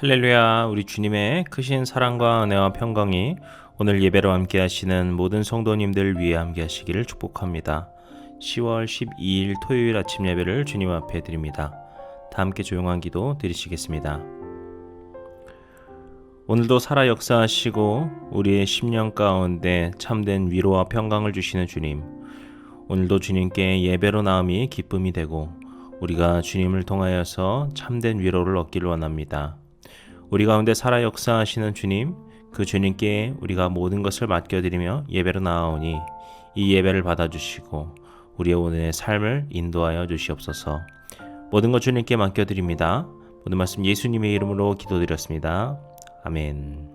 할렐루야. 우리 주님의 크신 사랑과 은혜와 평강이 오늘 예배로 함께 하시는 모든 성도님들 위해 함께 하시기를 축복합니다. 10월 12일 토요일 아침 예배를 주님 앞에 드립니다. 다 함께 조용한 기도 드리시겠습니다. 오늘도 살아 역사하시고 우리의 심령 가운데 참된 위로와 평강을 주시는 주님, 오늘도 주님께 예배로 나음이 기쁨이 되고 우리가 주님을 통하여서 참된 위로를 얻기를 원합니다. 우리 가운데 살아 역사하시는 주님, 그 주님께 우리가 모든 것을 맡겨드리며 예배로 나아오니 이 예배를 받아주시고 우리의 오늘의 삶을 인도하여 주시옵소서. 모든 것 주님께 맡겨드립니다. 모든 말씀 예수님의 이름으로 기도드렸습니다. 아멘.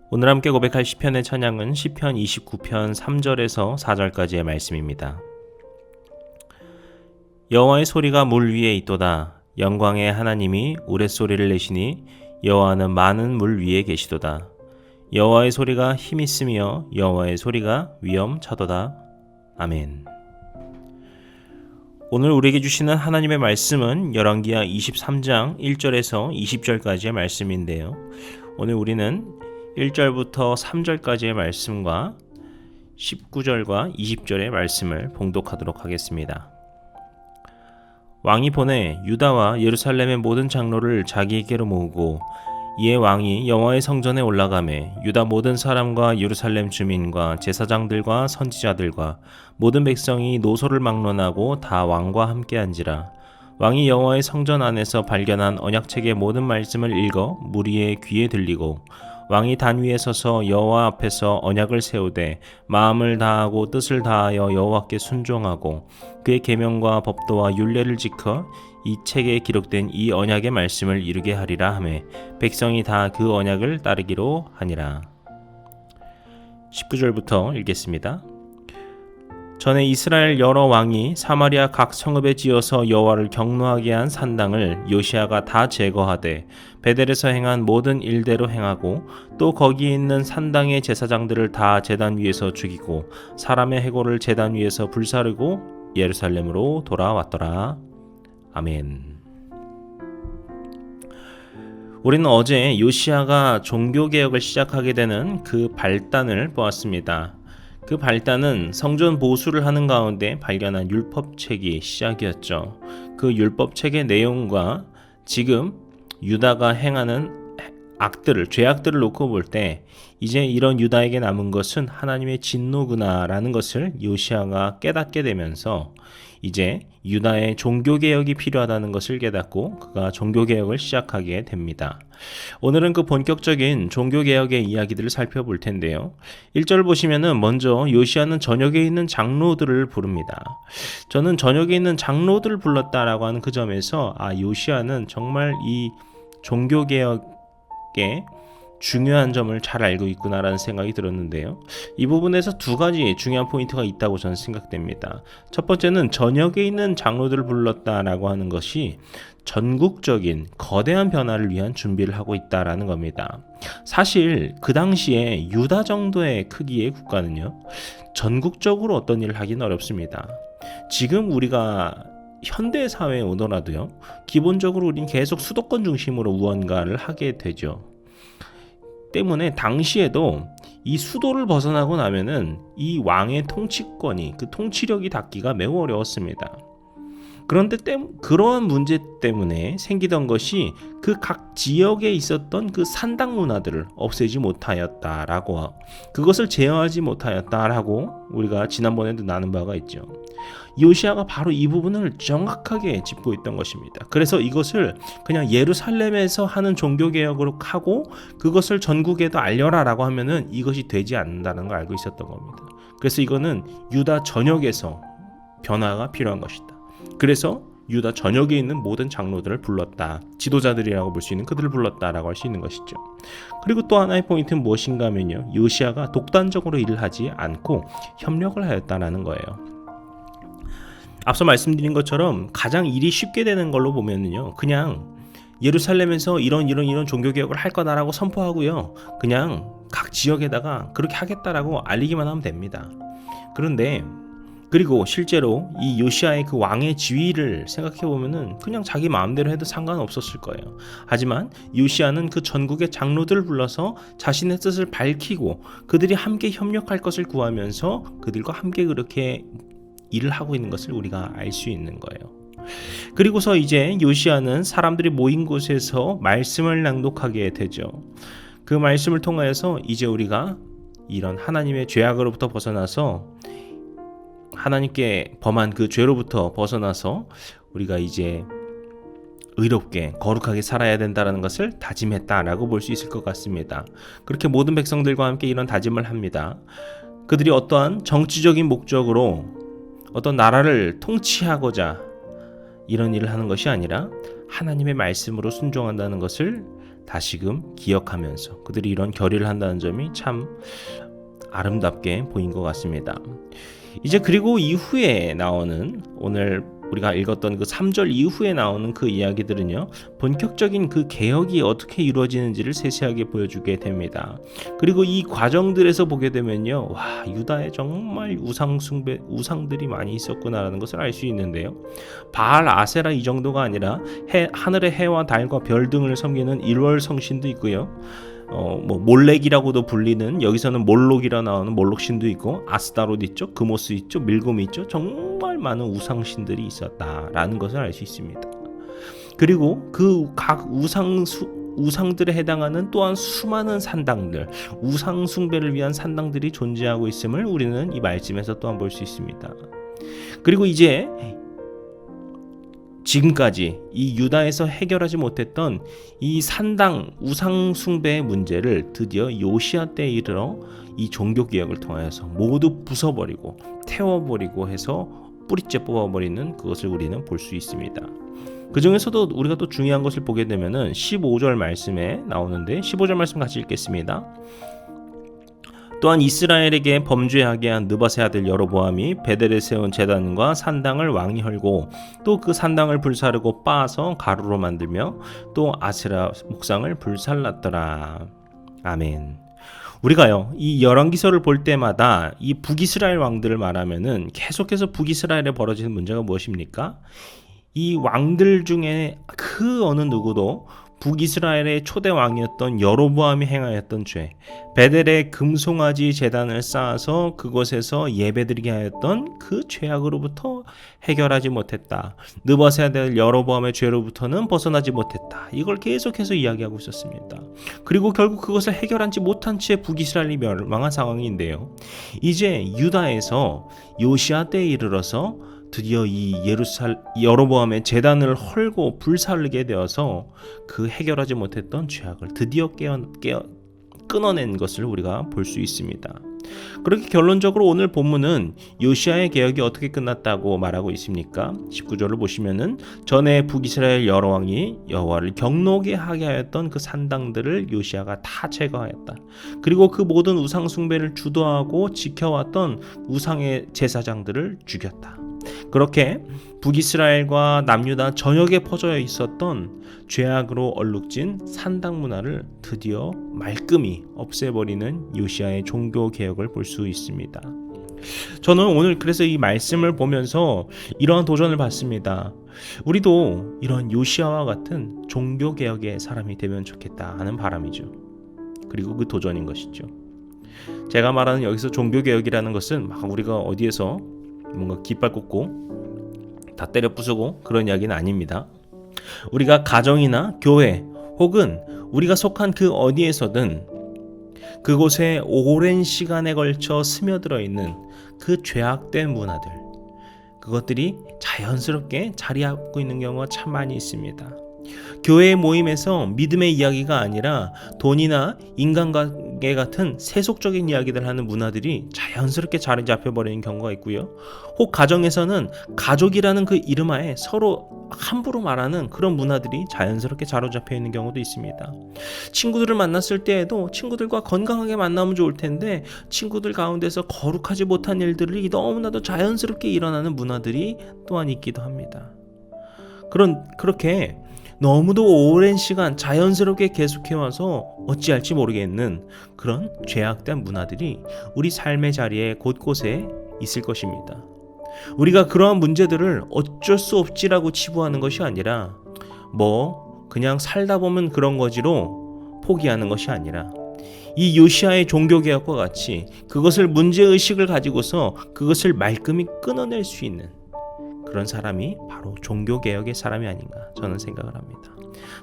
오늘 함께 고백할 시편의 찬양은 시편 29편 3절에서 4절까지의 말씀입니다. 여호와의 소리가 물 위에 있도다. 영광의 하나님이 우레소리를 내시니 여호와는 많은 물 위에 계시도다. 여호와의 소리가 힘있으며 여호와의 소리가 위엄차도다. 아멘. 오늘 우리에게 주시는 하나님의 말씀은 열왕기하 23장 1절에서 20절까지의 말씀인데요. 오늘 우리는 1절부터 3절까지의 말씀과 19절과 20절의 말씀을 봉독하도록 하겠습니다. 왕이 보내 유다와 예루살렘의 모든 장로를 자기에게로 모으고 이에 왕이 여호와의 성전에 올라가매 유다 모든 사람과 예루살렘 주민과 제사장들과 선지자들과 모든 백성이 노소를 막론하고 다 왕과 함께 한지라. 왕이 여호와의 성전 안에서 발견한 언약책의 모든 말씀을 읽어 무리의 귀에 들리고 왕이 단 위에 서서 여호와 앞에서 언약을 세우되 마음을 다하고 뜻을 다하여 여호와께 순종하고 그의 계명과 법도와 율례를 지켜 이 책에 기록된 이 언약의 말씀을 이루게 하리라 하매 백성이 다 그 언약을 따르기로 하니라. 19절부터 읽겠습니다. 전에 이스라엘 여러 왕이 사마리아 각 성읍에 지어서 여호와를 경노하게 한 산당을 요시야가 다 제거하되 베델에서 행한 모든 일대로 행하고 또 거기 있는 산당의 제사장들을 다 제단 위에서 죽이고 사람의 해골을 제단 위에서 불사르고 예루살렘으로 돌아왔더라. 아멘. 우리는 어제 요시야가 종교개혁을 시작하게 되는 그 발단을 보았습니다. 그 발단은 성전 보수를 하는 가운데 발견한 율법책이 시작이었죠. 그 율법책의 내용과 지금 유다가 행하는 죄악들을 놓고 볼 때 이제 이런 유다에게 남은 것은 하나님의 진노구나라는 것을 요시야가 깨닫게 되면서 이제 유다의 종교개혁이 필요하다는 것을 깨닫고 그가 종교개혁을 시작하게 됩니다. 오늘은 그 본격적인 종교개혁의 이야기들을 살펴볼 텐데요. 1절 보시면은 먼저 요시야는 전역에 있는 장로들을 부릅니다. 저는 전역에 있는 장로들을 불렀다라고 하는 그 점에서 요시야는 정말 이 종교개혁의 중요한 점을 잘 알고 있구나라는 생각이 들었는데요. 이 부분에서 두 가지 중요한 포인트가 있다고 저는 생각됩니다. 첫 번째는 전역에 있는 장로들을 불렀다라고 하는 것이 전국적인 거대한 변화를 위한 준비를 하고 있다라는 겁니다. 사실 그 당시에 유다 정도의 크기의 국가는요, 전국적으로 어떤 일을 하기는 어렵습니다. 지금 우리가 현대 사회에 오더라도요, 기본적으로 우리는 계속 수도권 중심으로 무언가를 하게 되죠. 때문에 당시에도 이 수도를 벗어나고 나면은 이 왕의 통치권이 그 통치력이 닿기가 매우 어려웠습니다. 그런데 그러한 문제 때문에 생기던 것이 그 각 지역에 있었던 그 산당 문화들을 없애지 못하였다라고, 그것을 제어하지 못하였다라고 우리가 지난번에도 나눈 바가 있죠. 요시야가 바로 이 부분을 정확하게 짚고 있던 것입니다. 그래서 이것을 그냥 예루살렘에서 하는 종교개혁으로 하고 그것을 전국에도 알려라라고 하면은 이것이 되지 않는다는 걸 알고 있었던 겁니다. 그래서 이거는 유다 전역에서 변화가 필요한 것이다. 그래서 유다 전역에 있는 모든 장로들을 불렀다. 지도자들이라고 볼 수 있는 그들을 불렀다라고 할 수 있는 것이죠. 그리고 또 하나의 포인트는 무엇인가 하면요, 요시야가 독단적으로 일을 하지 않고 협력을 하였다라는 거예요. 앞서 말씀드린 것처럼 가장 일이 쉽게 되는 걸로 보면은요, 그냥 예루살렘에서 이런 종교개혁을 할 거다라고 선포하고요, 그냥 각 지역에다가 그렇게 하겠다라고 알리기만 하면 됩니다. 그런데 그리고 실제로 이 요시아의 그 왕의 지위를 생각해 보면은 그냥 자기 마음대로 해도 상관없었을 거예요. 하지만 요시아는 그 전국의 장로들을 불러서 자신의 뜻을 밝히고 그들이 함께 협력할 것을 구하면서 그들과 함께 그렇게 일을 하고 있는 것을 우리가 알 수 있는 거예요. 그리고서 이제 요시아는 사람들이 모인 곳에서 말씀을 낭독하게 되죠. 그 말씀을 통하여서 이제 우리가 이런 하나님의 죄악으로부터 벗어나서 하나님께 범한 그 죄로부터 벗어나서 우리가 이제 의롭게 거룩하게 살아야 된다는 것을 다짐했다라고 볼 수 있을 것 같습니다. 그렇게 모든 백성들과 함께 이런 다짐을 합니다. 그들이 어떠한 정치적인 목적으로 어떤 나라를 통치하고자 이런 일을 하는 것이 아니라 하나님의 말씀으로 순종한다는 것을 다시금 기억하면서 그들이 이런 결의를 한다는 점이 참 아름답게 보인 것 같습니다. 이제 그리고 이후에 나오는 오늘 우리가 읽었던 그 3절 이후에 나오는 그 이야기들은요, 본격적인 그 개혁이 어떻게 이루어지는지를 세세하게 보여주게 됩니다. 그리고 이 과정들에서 보게 되면요, 와, 유다에 정말 우상들이 많이 있었구나라는 것을 알 수 있는데요. 바알, 아세라 이 정도가 아니라 하늘의 해와 달과 별 등을 섬기는 일월 성신도 있고요. 몰렉이라고도 불리는, 여기서는 몰록이라 나오는 몰록신도 있고, 아스타롯 있죠, 그모스 있죠, 밀곰이 있죠. 정말 많은 우상신들이 있었다라는 것을 알 수 있습니다. 그리고 그 각 우상들에 해당하는 또한 수많은 산당들, 우상 숭배를 위한 산당들이 존재하고 있음을 우리는 이 말씀에서 또한 볼 수 있습니다. 그리고 이제 지금까지 이 유다에서 해결하지 못했던 이 산당 우상 숭배의 문제를 드디어 요시아 때에 이르러 이 종교 개혁을 통하여서 모두 부숴버리고 태워버리고 해서 뿌리째 뽑아버리는 그것을 우리는 볼 수 있습니다. 그 중에서도 우리가 또 중요한 것을 보게 되면은 15절 말씀에 나오는데, 15절 말씀 같이 읽겠습니다. 또한 이스라엘에게 범죄하게 한 느밧의 아들 여로보암이 베델에 세운 제단과 산당을 왕이 헐고 또 그 산당을 불사르고 빻아서 가루로 만들며 또 아세라 목상을 불살랐더라. 아멘. 우리가요, 이 열왕기서를 볼 때마다 이 북이스라엘 왕들을 말하면은 계속해서 북이스라엘에 벌어지는 문제가 무엇입니까? 이 왕들 중에 그 어느 누구도 북이스라엘의 초대 왕이었던 여로보암이 행하였던 죄, 베델의 금송아지 제단을 쌓아서 그곳에서 예배드리게 하였던 그 죄악으로부터 해결하지 못했다. 느밧의 아들 여로보암의 죄로부터는 벗어나지 못했다. 이걸 계속해서 이야기하고 있었습니다. 그리고 결국 그것을 해결하지 못한 채 북이스라엘이 멸망한 상황인데요. 이제 유다에서 요시아 때에 이르러서 드디어 이 여로보암의 제단을 헐고 불살르게 되어서 그 해결하지 못했던 죄악을 드디어 끊어낸 것을 우리가 볼 수 있습니다. 그렇게 결론적으로 오늘 본문은 요시아의 개혁이 어떻게 끝났다고 말하고 있습니까? 19절을 보시면은 전에 북이스라엘 여러 왕이 여호와를 경노게 하게 하였던 그 산당들을 요시아가 다 제거하였다. 그리고 그 모든 우상 숭배를 주도하고 지켜왔던 우상의 제사장들을 죽였다. 그렇게 북이스라엘과 남유다 전역에 퍼져 있었던 죄악으로 얼룩진 산당 문화를 드디어 말끔히 없애버리는 요시아의 종교 개혁을 볼 수 있습니다. 저는 오늘 그래서 이 말씀을 보면서 이러한 도전을 받습니다. 우리도 이런 요시아와 같은 종교 개혁의 사람이 되면 좋겠다 하는 바람이죠. 그리고 그 도전인 것이죠. 제가 말하는 여기서 종교 개혁이라는 것은 막 우리가 어디에서 뭔가 깃발 꽂고 다 때려 부수고 그런 이야기는 아닙니다. 우리가 가정이나 교회 혹은 우리가 속한 그 어디에서든 그곳에 오랜 시간에 걸쳐 스며들어 있는 그 죄악된 문화들, 그것들이 자연스럽게 자리하고 있는 경우가 참 많이 있습니다. 교회 모임에서 믿음의 이야기가 아니라 돈이나 인간관계 같은 세속적인 이야기들 하는 문화들이 자연스럽게 자리 잡혀버리는 경우가 있고요. 혹 가정에서는 가족이라는 그 이름하에 서로 함부로 말하는 그런 문화들이 자연스럽게 자로잡혀 있는 경우도 있습니다. 친구들을 만났을 때에도 친구들과 건강하게 만나면 좋을 텐데 친구들 가운데서 거룩하지 못한 일들이 너무나도 자연스럽게 일어나는 문화들이 또한 있기도 합니다. 그렇게 너무도 오랜 시간 자연스럽게 계속해와서 어찌할지 모르겠는 그런 죄악된 문화들이 우리 삶의 자리에 곳곳에 있을 것입니다. 우리가 그러한 문제들을 어쩔 수 없지라고 치부하는 것이 아니라 그냥 살다 보면 그런 거지로 포기하는 것이 아니라 이 요시아의 종교개혁과 같이 그것을 문제의식을 가지고서 그것을 말끔히 끊어낼 수 있는 그런 사람이 바로 종교개혁의 사람이 아닌가 저는 생각을 합니다.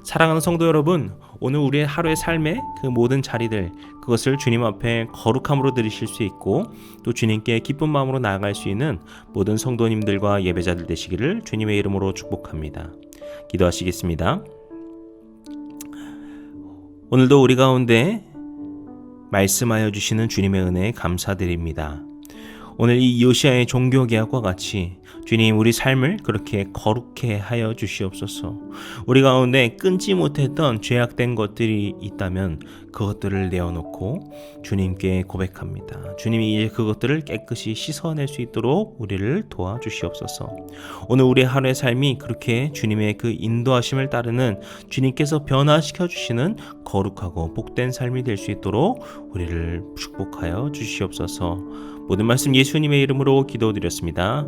사랑하는 성도 여러분, 오늘 우리의 하루의 삶의 그 모든 자리들, 그것을 주님 앞에 거룩함으로 드리실 수 있고 또 주님께 기쁜 마음으로 나아갈 수 있는 모든 성도님들과 예배자들 되시기를 주님의 이름으로 축복합니다. 기도하시겠습니다. 오늘도 우리 가운데 말씀하여 주시는 주님의 은혜에 감사드립니다. 오늘 이 요시아의 종교개혁과 같이 주님 우리 삶을 그렇게 거룩해 하여 주시옵소서. 우리 가운데 끊지 못했던 죄악된 것들이 있다면 그것들을 내어놓고 주님께 고백합니다. 주님이 이제 그것들을 깨끗이 씻어낼 수 있도록 우리를 도와주시옵소서. 오늘 우리 하루의 삶이 그렇게 주님의 그 인도하심을 따르는 주님께서 변화시켜 주시는 거룩하고 복된 삶이 될 수 있도록 우리를 축복하여 주시옵소서. 모든 말씀 예수님의 이름으로 기도드렸습니다.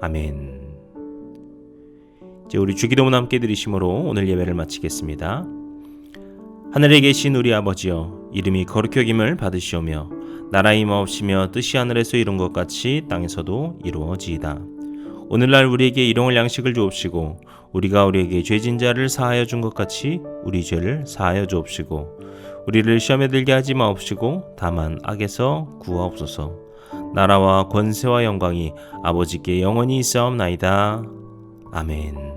아멘. 이제 우리 주기도문 함께 드리심으로 오늘 예배를 마치겠습니다. 하늘에 계신 우리 아버지여, 이름이 거룩히 여김을 받으시오며 나라의 임하옵시며 뜻이 하늘에서 이룬 것 같이 땅에서도 이루어지이다. 오늘날 우리에게 일용할 양식을 주옵시고 우리가 우리에게 죄진 자를 사하여 준 것 같이 우리 죄를 사하여 주옵시고 우리를 시험에 들게 하지 마옵시고 다만 악에서 구하옵소서. 나라와 권세와 영광이 아버지께 영원히 있사옵나이다. 아멘.